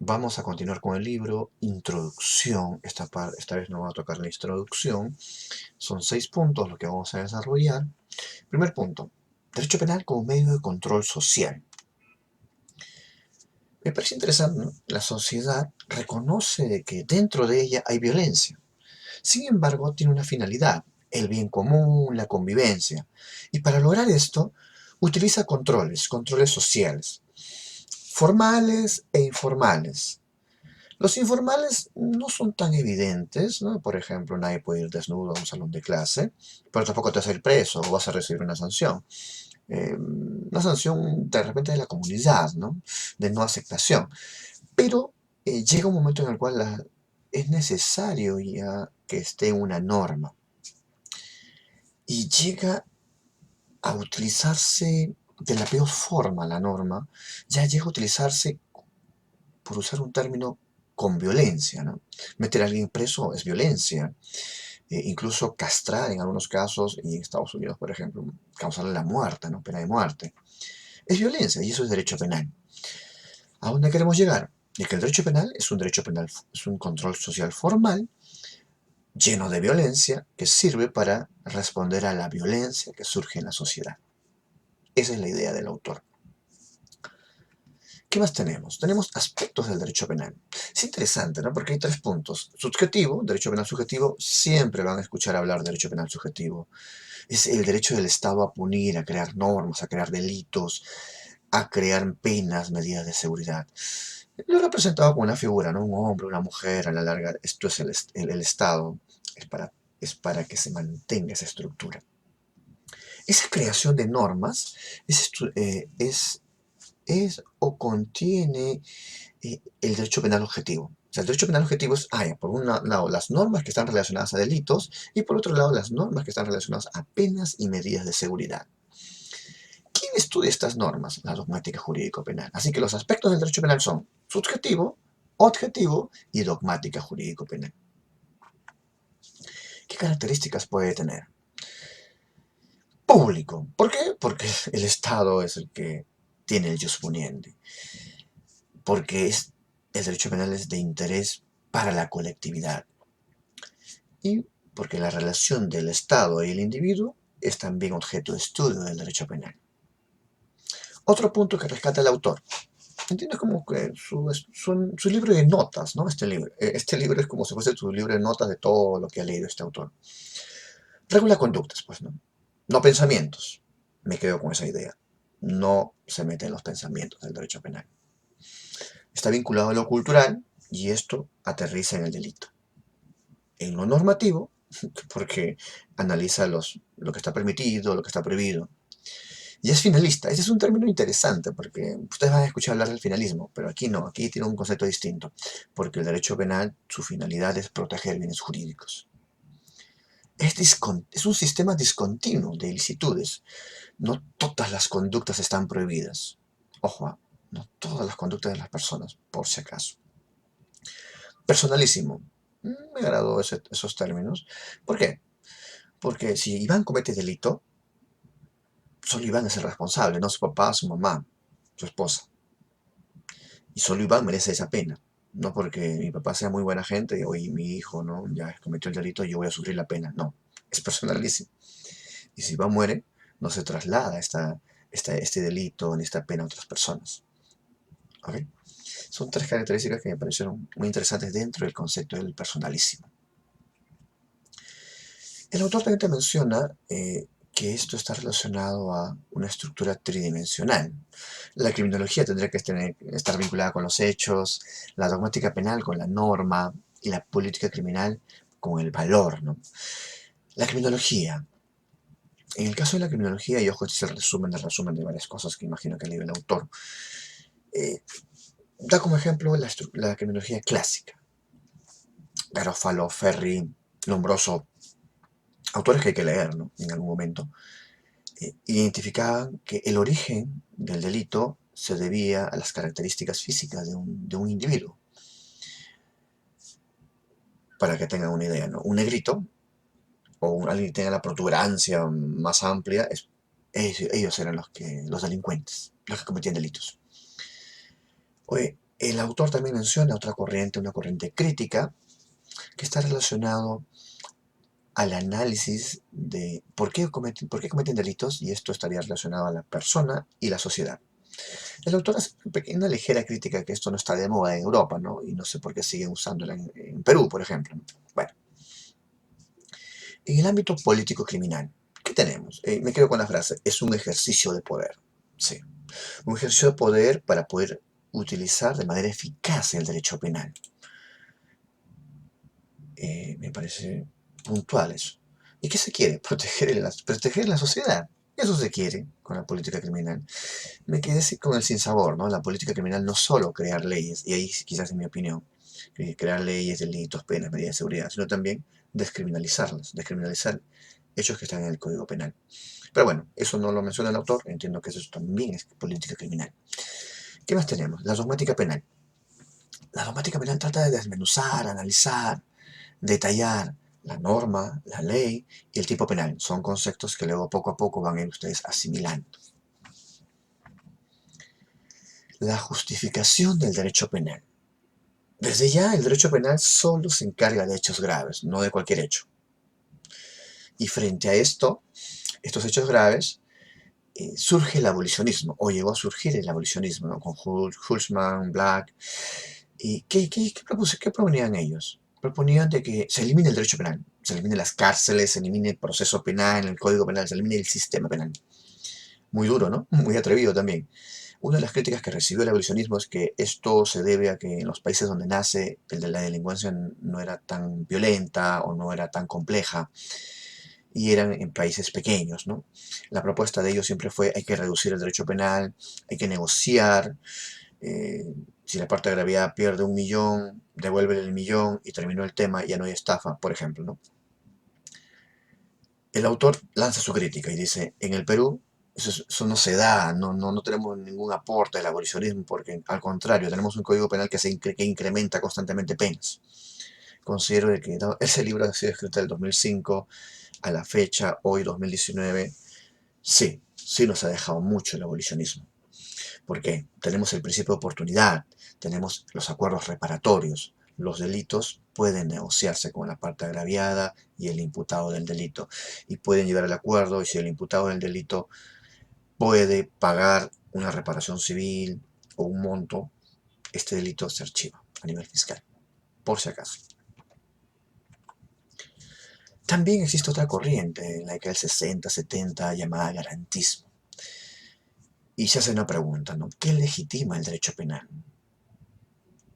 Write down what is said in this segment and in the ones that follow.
Vamos a continuar con el libro Introducción. Esta vez nos va a tocar la introducción. Son 6 puntos los que vamos a desarrollar. Primer punto, derecho penal como medio de control social. Me parece interesante, ¿no? La sociedad reconoce que dentro de ella hay violencia. Sin embargo, tiene una finalidad, el bien común, la convivencia. Y para lograr esto, utiliza controles sociales, formales e informales. Los informales no son tan evidentes, ¿no? Por ejemplo, nadie puede ir desnudo a un salón de clase, pero tampoco te vas a ir preso o vas a recibir una sanción de repente de la comunidad, ¿no? De no aceptación. Pero llega un momento en el cual es necesario ya que esté una norma y llega a utilizarse de la peor forma la norma, ya llega a utilizarse, por usar un término, con violencia, ¿no? Meter a alguien preso es violencia. Incluso castrar en algunos casos, y en Estados Unidos, por ejemplo, causarle la muerte, ¿no? Pena de muerte. Es violencia y eso es derecho penal. ¿A dónde queremos llegar? De que el derecho penal es un derecho penal, es un control social formal lleno de violencia que sirve para responder a la violencia que surge en la sociedad. Esa es la idea del autor. ¿Qué más tenemos? Tenemos aspectos del derecho penal. Es interesante, ¿no? Porque hay 3 puntos. Subjetivo, derecho penal subjetivo, siempre van a escuchar hablar de derecho penal subjetivo. Es el derecho del Estado a punir, a crear normas, a crear delitos, a crear penas, medidas de seguridad. Lo he representado como una figura, ¿no? Un hombre, una mujer, a la larga. Esto es el Estado. Es para, es para que se mantenga esa estructura. Esa creación de normas es o contiene el derecho penal objetivo. O sea, el derecho penal objetivo es, por un lado, las normas que están relacionadas a delitos y por otro lado, las normas que están relacionadas a penas y medidas de seguridad. ¿Quién estudia estas normas? La dogmática jurídico-penal. Así que los aspectos del derecho penal son subjetivo, objetivo y dogmática jurídico-penal. ¿Qué características puede tener? Público. ¿Por qué? Porque el Estado es el que tiene el jus puniendi. Porque el derecho penal es de interés para la colectividad. Y porque la relación del Estado y el individuo es también objeto de estudio del derecho penal. Otro punto que rescata el autor. ¿Entiendes? Como que su libro de notas, ¿no? Este libro es como si fuese su libro de notas de todo lo que ha leído este autor. Regula conductas, pues, ¿no? No pensamientos. Me quedo con esa idea. No se mete en los pensamientos del derecho penal. Está vinculado a lo cultural y esto aterriza en el delito. En lo normativo, porque analiza lo que está permitido, lo que está prohibido. Y es finalista. Ese es un término interesante porque ustedes van a escuchar hablar del finalismo, pero aquí no, aquí tiene un concepto distinto, porque el derecho penal, su finalidad es proteger bienes jurídicos. Es un sistema discontinuo de ilicitudes. No todas las conductas están prohibidas. Ojo, no todas las conductas de las personas, por si acaso. Personalísimo. Me agradó esos términos. ¿Por qué? Porque si Iván comete delito, solo Iván es el responsable, no su papá, su mamá, su esposa. Y solo Iván merece esa pena. No porque mi papá sea muy buena gente y hoy mi hijo no ya cometió el delito y yo voy a sufrir la pena. No, es personalísimo. Y si Iván muere, no se traslada este delito ni esta pena a otras personas. ¿Ok? Son 3 características que me parecieron muy interesantes dentro del concepto del personalísimo. El autor también te menciona que esto está relacionado a una estructura tridimensional. La criminología tendría que estar vinculada con los hechos, la dogmática penal con la norma y la política criminal con el valor, ¿no? La criminología. En el caso de la criminología, y ojo, este es el resumen de varias cosas que imagino que ha leído el autor, eh, da como ejemplo la criminología clásica. Garofalo, Ferri, Lombroso, autores que hay que leer, ¿no? En algún momento. Identificaban que el origen del delito se debía a las características físicas de un individuo. Para que tengan una idea, ¿no? Un negrito o alguien que tenga la protuberancia más amplia, ellos eran los delincuentes, los que cometían delitos. Oye, El autor también menciona otra corriente, una corriente crítica, que está relacionado al análisis de por qué cometen delitos, y esto estaría relacionado a la persona y la sociedad. El autor hace una ligera crítica que esto no está de moda en Europa, ¿no? Y no sé por qué siguen usándola en Perú, por ejemplo. Bueno, en el ámbito político-criminal, ¿qué tenemos? Me quedo con la frase, es un ejercicio de poder. Sí, un ejercicio de poder para poder utilizar de manera eficaz el derecho penal. Me parece puntual eso. ¿Y qué se quiere? Proteger la sociedad. Eso se quiere con la política criminal. Me quedé así con el sinsabor, ¿no? La política criminal no solo crear leyes, y ahí quizás en mi opinión, crear leyes, delitos, penas, medidas de seguridad, sino también descriminalizarlas, descriminalizar hechos que están en el Código Penal. Pero bueno, eso no lo menciona el autor, entiendo que eso también es política criminal. ¿Qué más tenemos? La dogmática penal. La dogmática penal trata de desmenuzar, analizar, detallar la norma, la ley y el tipo penal. Son conceptos que luego poco a poco van a ir ustedes asimilando. La justificación del derecho penal. Desde ya el derecho penal solo se encarga de hechos graves, no de cualquier hecho. Y frente a estos hechos graves, surge el abolicionismo, o llegó a surgir el abolicionismo, ¿no? Con Hulsman, Black. ¿Y qué proponían ellos? Proponían de que se elimine el derecho penal, se elimine las cárceles, se elimine el proceso penal, el código penal, se elimine el sistema penal. Muy duro, ¿no? Muy atrevido también. Una de las críticas que recibió el abolicionismo es que esto se debe a que en los países donde nace el de la delincuencia no era tan violenta o no era tan compleja y eran en países pequeños, ¿no? La propuesta de ellos siempre fue hay que reducir el derecho penal, hay que negociar, si la parte de gravedad pierde 1 millón, devuélvele el millón y terminó el tema, ya no hay estafa, por ejemplo, ¿no? El autor lanza su crítica y dice, en el Perú eso no se da, no tenemos ningún aporte del abolicionismo porque al contrario, tenemos un código penal que incrementa constantemente penas. Considero que ese libro ha sido escrito en el 2005 a la fecha, hoy 2019, sí nos ha dejado mucho el abolicionismo. ¿Por qué? Tenemos el principio de oportunidad, tenemos los acuerdos reparatorios. Los delitos pueden negociarse con la parte agraviada y el imputado del delito. Y pueden llegar al acuerdo y si el imputado del delito puede pagar una reparación civil o un monto, este delito se archiva a nivel fiscal, por si acaso. También existe otra corriente en la que el 60-70 llamada garantismo. Y se hace una pregunta, ¿no? ¿Qué legitima el derecho penal?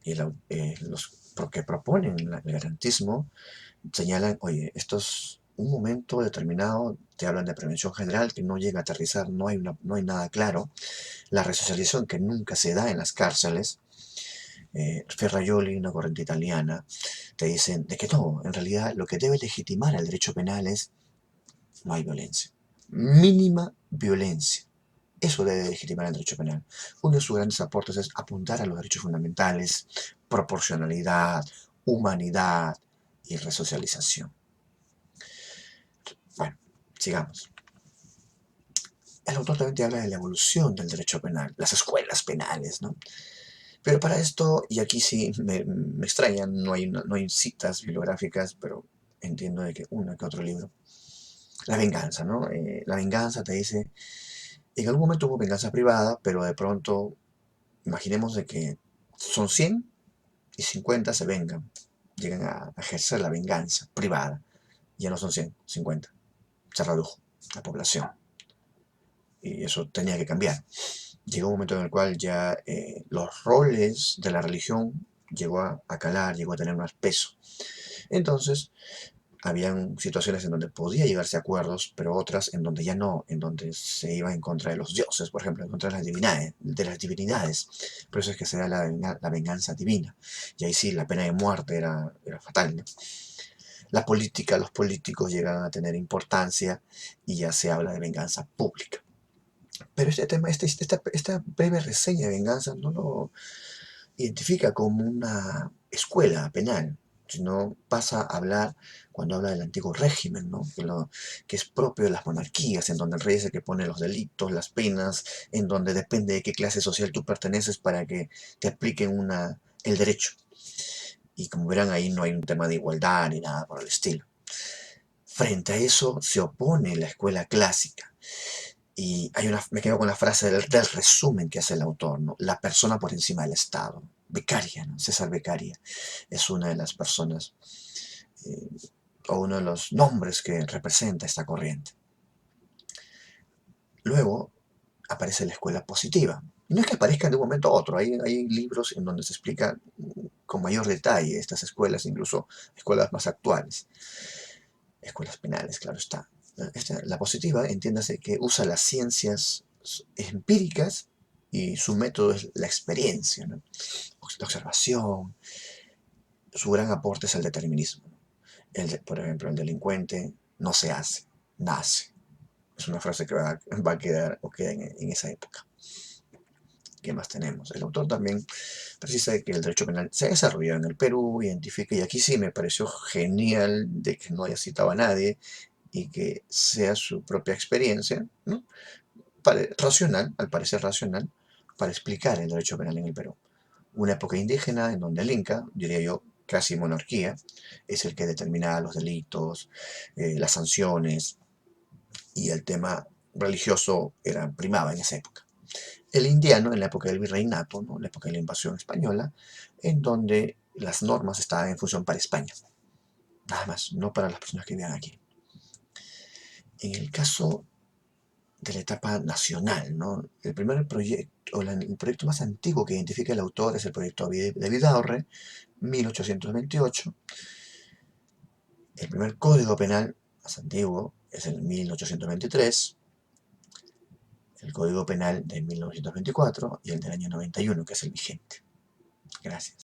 Y los que proponen el garantismo señalan, oye, esto es un momento determinado, te hablan de prevención general que no llega a aterrizar, no hay nada claro, la resocialización que nunca se da en las cárceles, Ferrajoli, una corriente italiana, te dicen de que no, en realidad lo que debe legitimar el derecho penal es no hay violencia, mínima violencia. Eso debe legitimar el derecho penal. Uno de sus grandes aportes es apuntar a los derechos fundamentales, proporcionalidad, humanidad y resocialización. Bueno, sigamos. El autor también te habla de la evolución del derecho penal, las escuelas penales, ¿no? Pero para esto, y aquí sí me extraña, no hay citas bibliográficas, pero entiendo de que uno que otro libro. La venganza, ¿no? La venganza te dice, en algún momento hubo venganza privada, pero de pronto, imaginemos de que son 100 y 50 se vengan, llegan a ejercer la venganza privada. Ya no son 100, 50. Se redujo la población. Y eso tenía que cambiar. Llegó un momento en el cual ya los roles de la religión llegó a calar, llegó a tener más peso. Entonces, habían situaciones en donde podía llegarse a acuerdos, pero otras en donde ya no, en donde se iba en contra de los dioses, por ejemplo, en contra de las divinidades. Por eso es que se da la venganza divina. Y ahí sí, la pena de muerte era fatal, ¿no? La política, los políticos llegan a tener importancia y ya se habla de venganza pública. Pero este tema, esta breve reseña de venganza no lo identifica como una escuela penal, sino pasa a hablar cuando habla del antiguo régimen, ¿no? Que es propio de las monarquías, en donde el rey es el que pone los delitos, las penas, en donde depende de qué clase social tú perteneces para que te apliquen el derecho. Y como verán, ahí no hay un tema de igualdad ni nada por el estilo. Frente a eso se opone la escuela clásica. Y me quedo con la frase del resumen que hace el autor, ¿no? La persona por encima del Estado. Beccaria, ¿no? César Beccaria es una de las personas eh, o uno de los nombres que representa esta corriente. Luego aparece la escuela positiva. Y no es que aparezcan de un momento a otro, hay libros en donde se explica con mayor detalle estas escuelas, incluso escuelas más actuales, escuelas penales, claro está. La positiva, entiéndase que usa las ciencias empíricas y su método es la experiencia, ¿no? La observación. Su gran aporte es el determinismo. Por ejemplo, el delincuente no se hace, nace. Es una frase que va a quedar o queda en esa época. ¿Qué más tenemos? El autor también precisa que el derecho penal se ha desarrollado en el Perú, identifica, y aquí sí me pareció genial de que no haya citado a nadie y que sea su propia experiencia, ¿no? Racional, al parecer racional, para explicar el derecho penal en el Perú. Una época indígena en donde el Inca, diría yo, casi monarquía, es el que determinaba los delitos, las sanciones, y el tema religioso primaba en esa época. El indiano en la época del virreinato, ¿no? La época de la invasión española, en donde las normas estaban en función para España, nada más, no para las personas que vivían aquí. En el caso de la etapa nacional, ¿no? El primer proyecto, el proyecto más antiguo que identifica el autor es el proyecto de Vidaurre, 1828. El primer código penal más antiguo es el 1823, el código penal de 1924 y el del año 91, que es el vigente. Gracias.